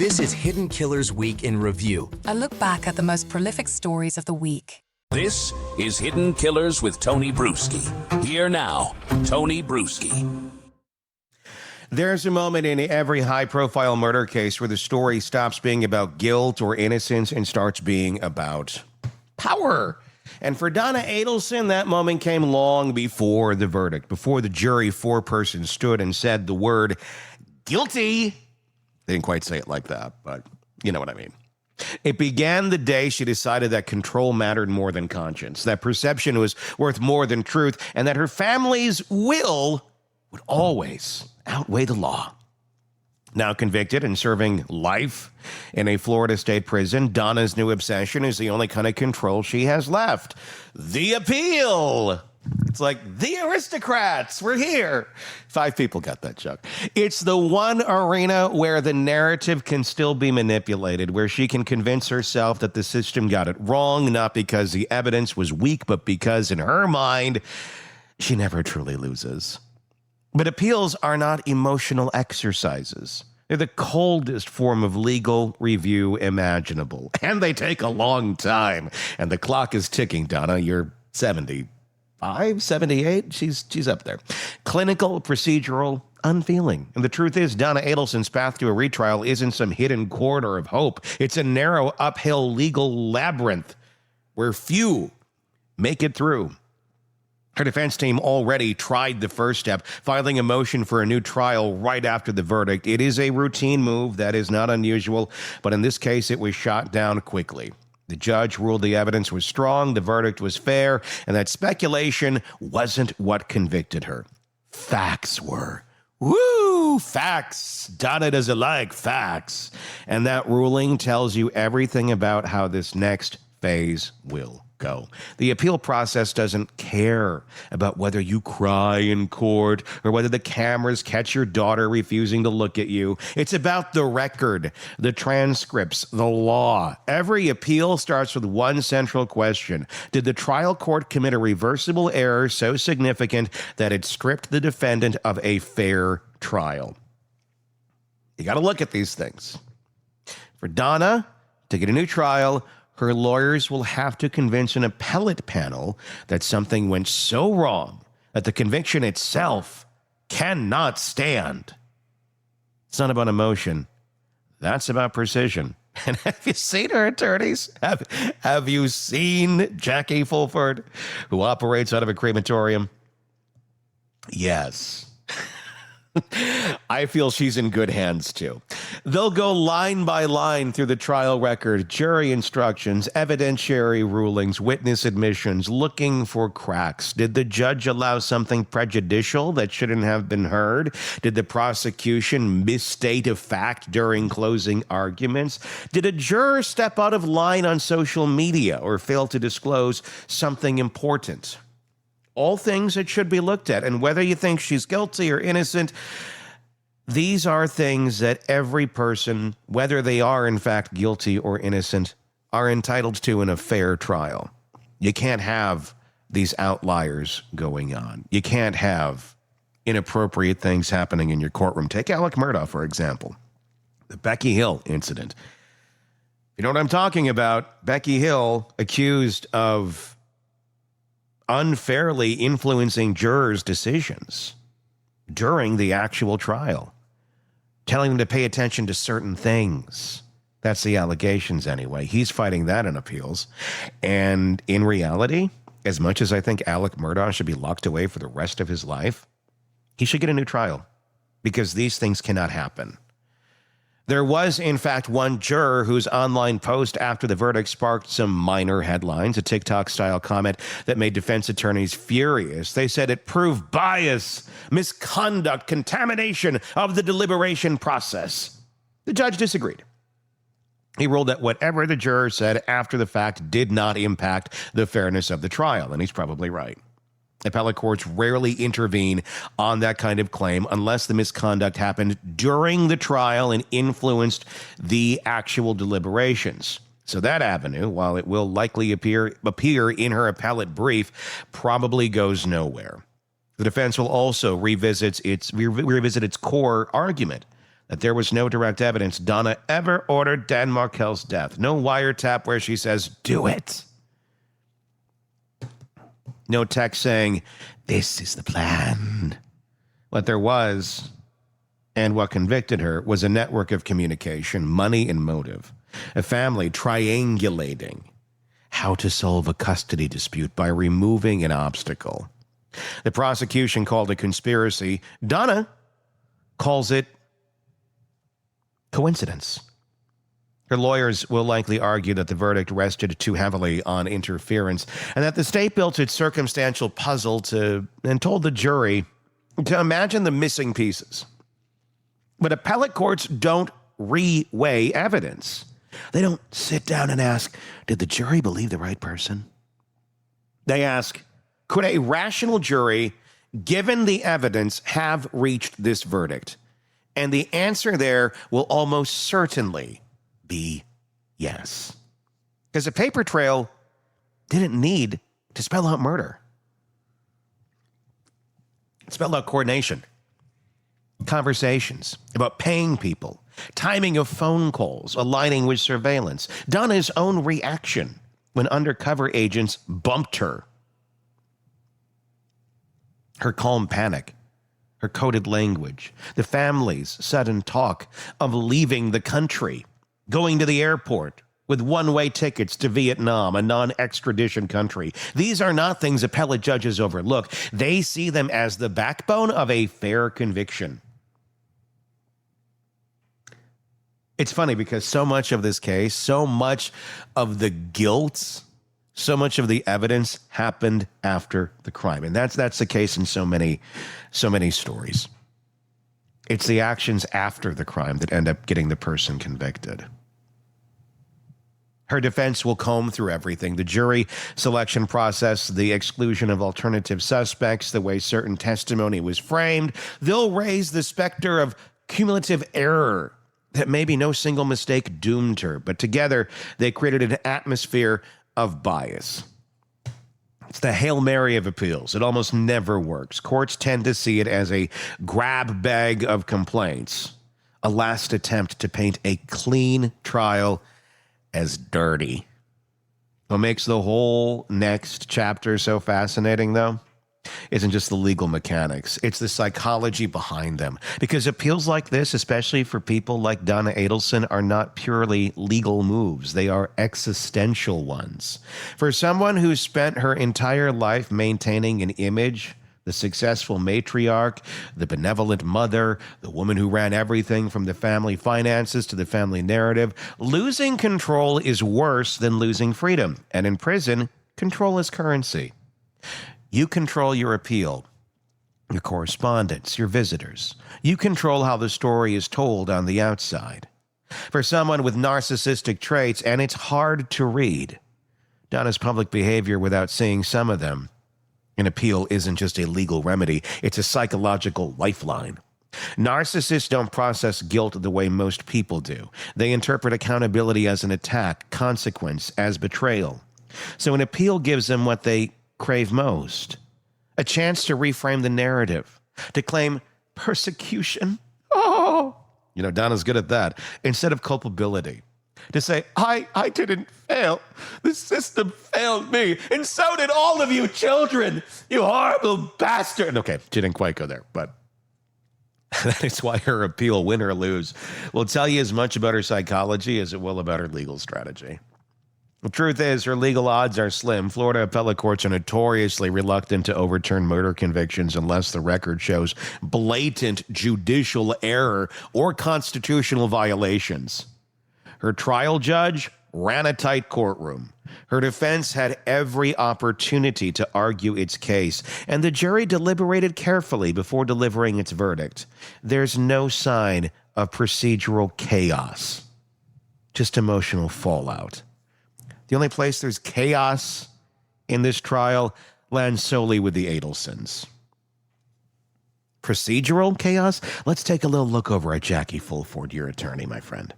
This is Hidden Killers Week in Review. A look back at the most prolific stories of the week. This is Hidden Killers with Tony Brueski. Here now, Tony Brueski. There's a moment in every high-profile murder case where the story stops being about guilt or innocence and starts being about power. And for Donna Adelson, that moment came long before the verdict, before the jury foreperson stood and said the word guilty. They didn't quite say it like that, but you know what I mean. It began the day she decided that control mattered more than conscience, that perception was worth more than truth, and that her family's will would always outweigh the law. Now convicted and serving life in a Florida state prison, Donna's new obsession is the only kind of control she has left. The appeal. It's like, the aristocrats, we're here. 5 people got that joke. It's the one arena where the narrative can still be manipulated, where she can convince herself that the system got it wrong, not because the evidence was weak, but because in her mind, she never truly loses. But appeals are not emotional exercises. They're the coldest form of legal review imaginable. And they take a long time. And the clock is ticking, Donna. You're 75, 78? She's up there. Clinical, procedural, unfeeling. And the truth is, Donna Adelson's path to a retrial isn't some hidden corridor of hope. It's a narrow, uphill legal labyrinth where few make it through. Her defense team already tried the first step, filing a motion for a new trial right after the verdict. It is a routine move that is not unusual, but in this case, it was shot down quickly. The judge ruled the evidence was strong, the verdict was fair, and that speculation wasn't what convicted her. Facts were. Woo! Facts. Donna doesn't like facts. And that ruling tells you everything about how this next phase will go. The appeal process doesn't care about whether you cry in court or whether the cameras catch your daughter refusing to look at you. It's about the record, the transcripts, the law. Every appeal starts with one central question. Did the trial court commit a reversible error so significant that it stripped the defendant of a fair trial? You got to look at these things. For Donna to get a new trial, her lawyers will have to convince an appellate panel that something went so wrong that the conviction itself cannot stand. It's not about emotion. That's about precision. And have you seen her attorneys? Have you seen Jackie Fulford, who operates out of a crematorium? Yes. I feel she's in good hands, too. They'll go line by line through the trial record, jury instructions, evidentiary rulings, witness admissions, looking for cracks. Did the judge allow something prejudicial that shouldn't have been heard? Did the prosecution misstate a fact during closing arguments? Did a juror step out of line on social media or fail to disclose something important? All things that should be looked at. And whether you think she's guilty or innocent, these are things that every person, whether they are in fact guilty or innocent, are entitled to in a fair trial. You can't have these outliers going on. You can't have inappropriate things happening in your courtroom. Take Alec Murdaugh, for example. The Becky Hill incident. You know what I'm talking about? Becky Hill accused of unfairly influencing jurors' decisions during the actual trial, telling them to pay attention to certain things. That's the allegations anyway. He's fighting that in appeals. And in reality, as much as I think Alec Murdaugh should be locked away for the rest of his life, he should get a new trial because these things cannot happen. There was, in fact, one juror whose online post after the verdict sparked some minor headlines, a TikTok-style comment that made defense attorneys furious. They said it proved bias, misconduct, contamination of the deliberation process. The judge disagreed. He ruled that whatever the juror said after the fact did not impact the fairness of the trial, and he's probably right. Appellate courts rarely intervene on that kind of claim unless the misconduct happened during the trial and influenced the actual deliberations. So that avenue, while it will likely appear in her appellate brief, probably goes nowhere. The defense will also revisit its core argument that there was no direct evidence Donna ever ordered Dan Markel's death. No wiretap where she says, do it. No text saying, this is the plan. What there was, and what convicted her, was a network of communication, money, and motive. A family triangulating how to solve a custody dispute by removing an obstacle. The prosecution called it conspiracy. Donna calls it coincidence. Her lawyers will likely argue that the verdict rested too heavily on interference and that the state built its circumstantial puzzle and told the jury to imagine the missing pieces. But appellate courts don't reweigh evidence. They don't sit down and ask, did the jury believe the right person? They ask, could a rational jury, given the evidence, have reached this verdict? And the answer there will almost certainly be yes. Because a paper trail didn't need to spell out murder. It spelled out coordination, conversations about paying people, timing of phone calls, aligning with surveillance, Donna's own reaction when undercover agents bumped her, her calm panic, her coded language, the family's sudden talk of leaving the country, going to the airport with one-way tickets to Vietnam, a non-extradition country. These are not things appellate judges overlook. They see them as the backbone of a fair conviction. It's funny because so much of this case, so much of the guilt, so much of the evidence happened after the crime. And that's the case in so many stories. It's the actions after the crime that end up getting the person convicted. Her defense will comb through everything: the jury selection process, the exclusion of alternative suspects, the way certain testimony was framed. They'll raise the specter of cumulative error, that maybe no single mistake doomed her, but together they created an atmosphere of bias. It's the Hail Mary of appeals. It almost never works. Courts tend to see it as a grab bag of complaints, a last attempt to paint a clean trial as dirty. What makes the whole next chapter so fascinating, though, isn't just the legal mechanics. It's the psychology behind them. Because appeals like this, especially for people like Donna Adelson, are not purely legal moves. They are existential ones. For someone who's spent her entire life maintaining an image, the successful matriarch, the benevolent mother, the woman who ran everything from the family finances to the family narrative, losing control is worse than losing freedom. And in prison, control is currency. You control your appeal, your correspondence, your visitors. You control how the story is told on the outside. For someone with narcissistic traits, and it's hard to read, Donna's public behavior without seeing some of them, an appeal isn't just a legal remedy, it's a psychological lifeline. Narcissists don't process guilt the way most people do. They interpret accountability as an attack, consequence as betrayal. So an appeal gives them what they crave most: a chance to reframe the narrative, to claim persecution. Oh, Donna's good at that. Instead of culpability, to say, I didn't fail. The system failed me, and so did all of you children, you horrible bastard. Okay, she didn't quite go there, but that is why her appeal, win or lose, will tell you as much about her psychology as it will about her legal strategy. The truth is, her legal odds are slim. Florida appellate courts are notoriously reluctant to overturn murder convictions unless the record shows blatant judicial error or constitutional violations. Her trial judge ran a tight courtroom. Her defense had every opportunity to argue its case, and the jury deliberated carefully before delivering its verdict. There's no sign of procedural chaos, just emotional fallout. The only place there's chaos in this trial lands solely with the Adelsons. Procedural chaos? Let's take a little look over at Jackie Fulford, your attorney, my friend.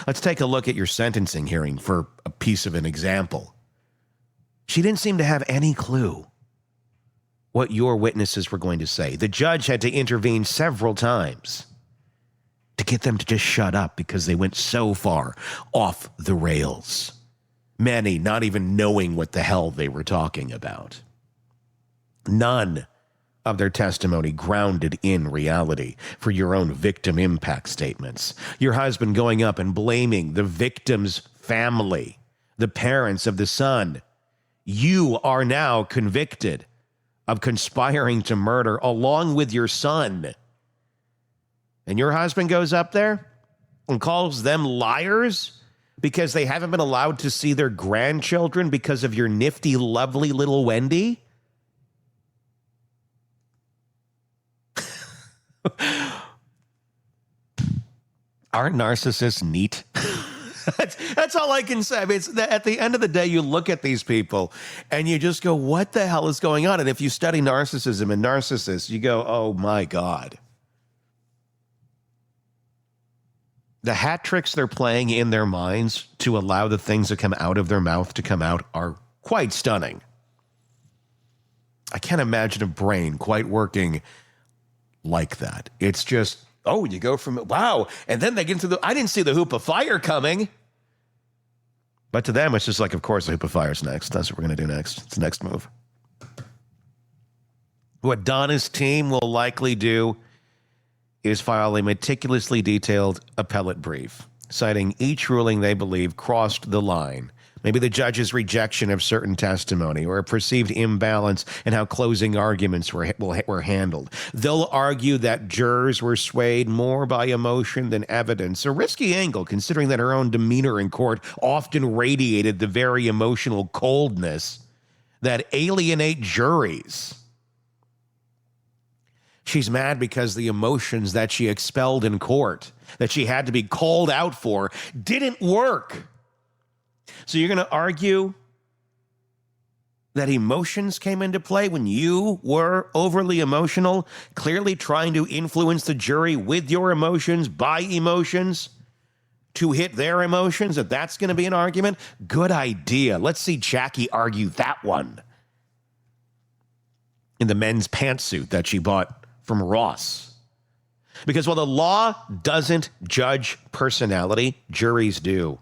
Let's take a look at your sentencing hearing for a piece of an example. She didn't seem to have any clue what your witnesses were going to say. The judge had to intervene several times. to get them to just shut up because they went so far off the rails. Many not even knowing what the hell they were talking about. None of their testimony grounded in reality for your own victim impact statements. Your husband going up and blaming the victim's family, the parents of the son. You are now convicted of conspiring to murder along with your son. And your husband goes up there and calls them liars because they haven't been allowed to see their grandchildren because of your nifty, lovely little Wendy? Aren't narcissists neat? That's all I can say. I mean, at the end of the day, you look at these people and you just go, what the hell is going on? And if you study narcissism and narcissists, you go, oh my God. The hat tricks they're playing in their minds to allow the things that come out of their mouth to come out are quite stunning. I can't imagine a brain quite working like that. It's just, oh, you go from, wow, and then they get into I didn't see the hoop of fire coming. But to them, it's just like, of course, the hoop of fire's next. That's what we're going to do next. It's the next move. What Donna's team will likely do is file a meticulously detailed appellate brief, citing each ruling they believe crossed the line. Maybe the judge's rejection of certain testimony or a perceived imbalance in how closing arguments were handled. They'll argue that jurors were swayed more by emotion than evidence, a risky angle considering that her own demeanor in court often radiated the very emotional coldness that alienate juries. She's mad because the emotions that she expelled in court, that she had to be called out for, didn't work. So you're going to argue that emotions came into play when you were overly emotional, clearly trying to influence the jury with your emotions, by emotions, to hit their emotions, that that's going to be an argument? Good idea. Let's see Jackie argue that one in the men's pantsuit that she bought from Ross. Because while the law doesn't judge personality, juries do.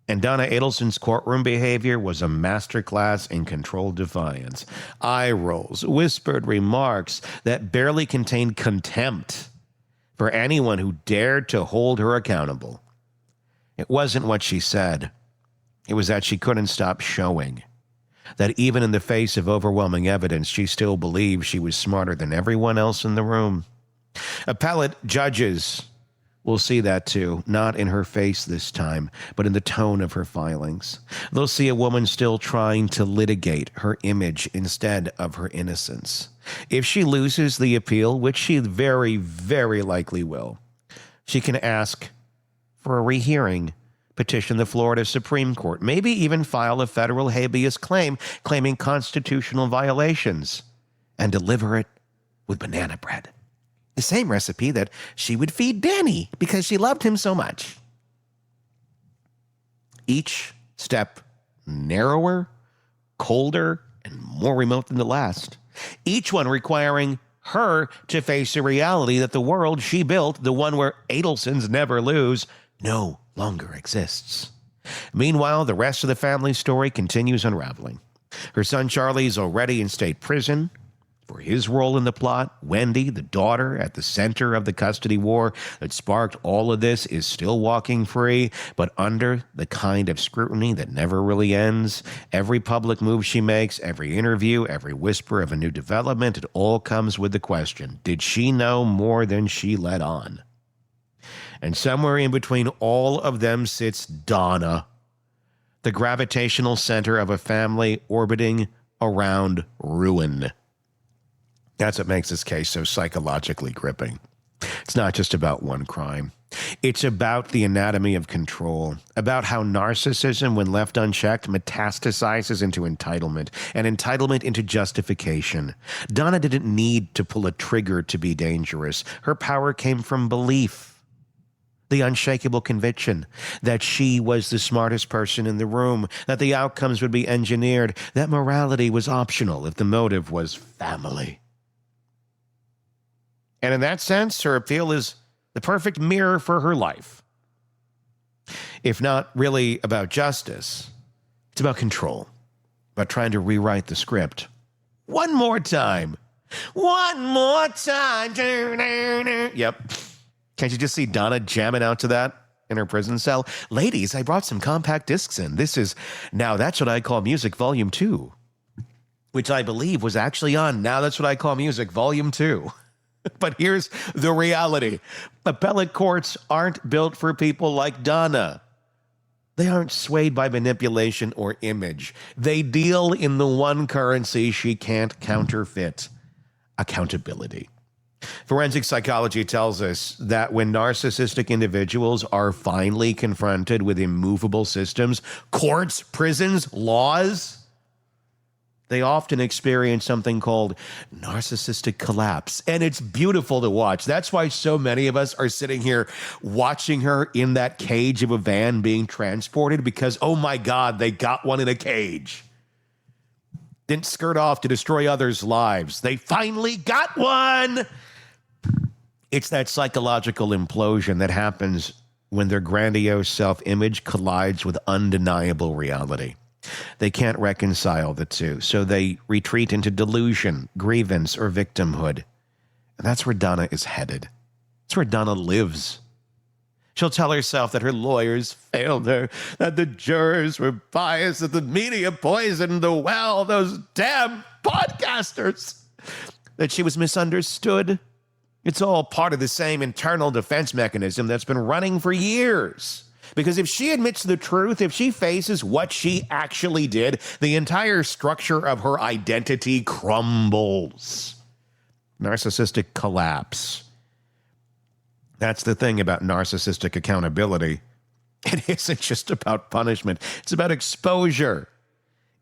And Donna Adelson's courtroom behavior was a masterclass in controlled defiance. Eye rolls, whispered remarks that barely contained contempt for anyone who dared to hold her accountable. It wasn't what she said. It was that she couldn't stop showing that even in the face of overwhelming evidence, she still believed she was smarter than everyone else in the room. Appellate judges will see that too, not in her face this time, but in the tone of her filings. They'll see a woman still trying to litigate her image instead of her innocence. If she loses the appeal, which she very, very likely will, she can ask for a rehearing, petition the Florida Supreme Court, maybe even file a federal habeas claim claiming constitutional violations, and deliver it with banana bread. The same recipe that she would feed Danny because she loved him so much. Each step narrower, colder, and more remote than the last. Each one requiring her to face a reality that the world she built, the one where Adelsons never lose, no longer exists. Meanwhile, the rest of the family story continues unraveling. Her son Charlie is already in state prison for his role in the plot. Wendy, the daughter at the center of the custody war that sparked all of this, is still walking free, but under the kind of scrutiny that never really ends. Every public move she makes, every interview, every whisper of a new development, it all comes with the question, did she know more than she let on? And somewhere in between all of them sits Donna, the gravitational center of a family orbiting around ruin. That's what makes this case so psychologically gripping. It's not just about one crime. It's about the anatomy of control, about how narcissism, when left unchecked, metastasizes into entitlement, and entitlement into justification. Donna didn't need to pull a trigger to be dangerous. Her power came from belief. The unshakable conviction that she was the smartest person in the room, that the outcomes would be engineered, that morality was optional if the motive was family. And in that sense, her appeal is the perfect mirror for her life. If not really about justice, it's about control, about trying to rewrite the script. One more time. One more time. Yep. Can't you just see Donna jamming out to that in her prison cell? Ladies, I brought some compact discs in. This is Now That's What I Call Music Volume 2, which I believe was actually on Now That's What I Call Music Volume 2. But here's the reality. Appellate courts aren't built for people like Donna. They aren't swayed by manipulation or image. They deal in the one currency she can't counterfeit: accountability. Forensic psychology tells us that when narcissistic individuals are finally confronted with immovable systems, courts, prisons, laws, they often experience something called narcissistic collapse. And it's beautiful to watch. That's why so many of us are sitting here watching her in that cage of a van being transported, because, oh my God, they got one in a cage. Didn't skirt off to destroy others' lives. They finally got one. It's that psychological implosion that happens when their grandiose self-image collides with undeniable reality. They can't reconcile the two, so they retreat into delusion, grievance, or victimhood. And that's where Donna is headed. That's where Donna lives. She'll tell herself that her lawyers failed her, that the jurors were biased, that the media poisoned the well, those damn podcasters, that she was misunderstood. It's all part of the same internal defense mechanism that's been running for years. Because if she admits the truth, if she faces what she actually did, the entire structure of her identity crumbles. Narcissistic collapse. That's the thing about narcissistic accountability. It isn't just about punishment. It's about exposure.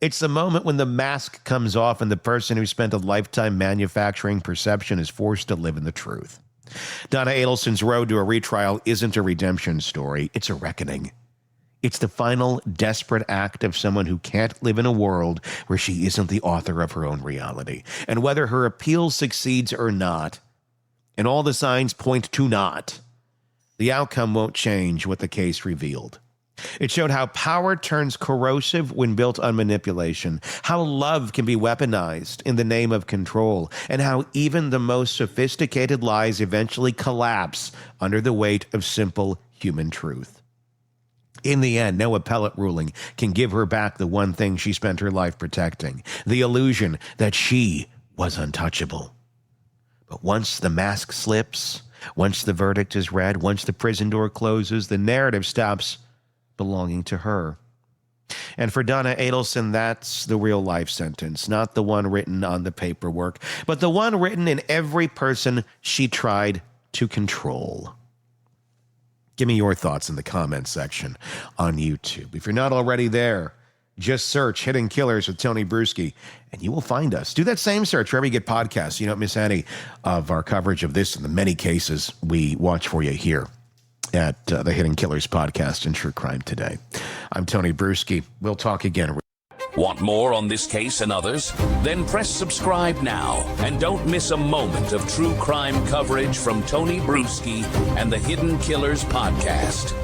It's the moment when the mask comes off and the person who spent a lifetime manufacturing perception is forced to live in the truth. Donna Adelson's road to a retrial isn't a redemption story. It's a reckoning. It's the final desperate act of someone who can't live in a world where she isn't the author of her own reality. And whether her appeal succeeds or not, and all the signs point to not, the outcome won't change what the case revealed. It showed how power turns corrosive when built on manipulation, how love can be weaponized in the name of control, and how even the most sophisticated lies eventually collapse under the weight of simple human truth. In the end, no appellate ruling can give her back the one thing she spent her life protecting, the illusion that she was untouchable. But once the mask slips, once the verdict is read, once the prison door closes, the narrative stops belonging to her. And for Donna Adelson, that's the real life sentence, not the one written on the paperwork, but the one written in every person she tried to control. Give me your thoughts in the comments section on YouTube. If you're not already there, just search Hidden Killers with Tony Brueski, and you will find us. Do that same search wherever you get podcasts. You don't miss any of our coverage of this and the many cases we watch for you here at the Hidden Killers podcast and True Crime Today. I'm Tony Brueski. We'll talk again. Want more on this case and others? Then press subscribe now and don't miss a moment of true crime coverage from Tony Brueski and the Hidden Killers podcast.